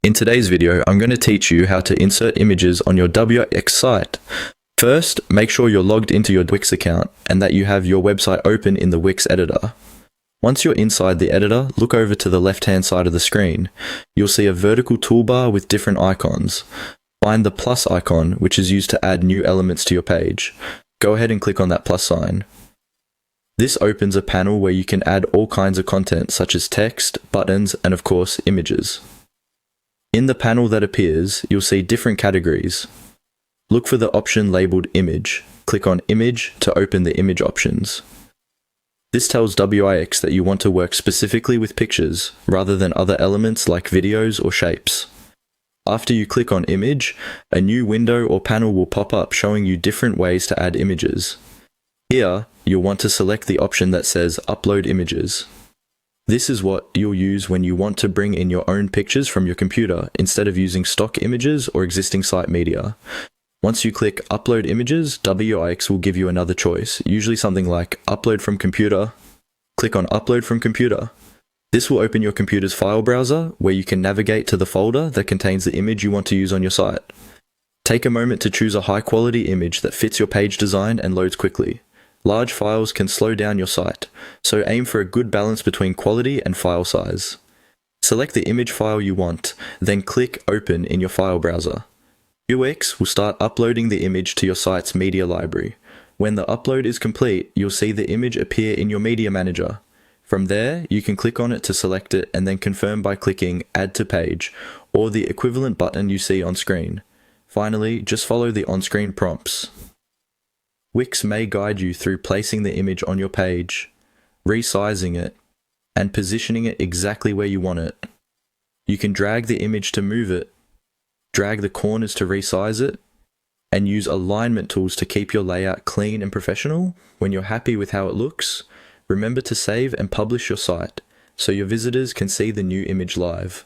In today's video, I'm going to teach you how to insert images on your WIX site. First, make sure you're logged into your WIX account and that you have your website open in the WIX editor. Once you're inside the editor, look over to the left-hand side of the screen. You'll see a vertical toolbar with different icons. Find the plus icon, which is used to add new elements to your page. Go ahead and click on that plus sign. This opens a panel where you can add all kinds of content such as text, buttons, and of course, images. In the panel that appears, you'll see different categories. Look for the option labeled Image. Click on Image to open the image options. This tells WIX that you want to work specifically with pictures, rather than other elements like videos or shapes. After you click on Image, a new window or panel will pop up showing you different ways to add images. Here, you'll want to select the option that says Upload Images. This is what you'll use when you want to bring in your own pictures from your computer instead of using stock images or existing site media. Once you click Upload Images, WIX will give you another choice, usually something like Upload from Computer. Click on Upload from Computer. This will open your computer's file browser, where you can navigate to the folder that contains the image you want to use on your site. Take a moment to choose a high-quality image that fits your page design and loads quickly. Large files can slow down your site, so aim for a good balance between quality and file size. Select the image file you want, then click Open in your file browser. WIX will start uploading the image to your site's media library. When the upload is complete, you'll see the image appear in your media manager. From there, you can click on it to select it and then confirm by clicking Add to Page, or the equivalent button you see on screen. Finally, just follow the on-screen prompts. WIX may guide you through placing the image on your page, resizing it, and positioning it exactly where you want it. You can drag the image to move it, drag the corners to resize it, and use alignment tools to keep your layout clean and professional. When you're happy with how it looks, remember to save and publish your site so your visitors can see the new image live.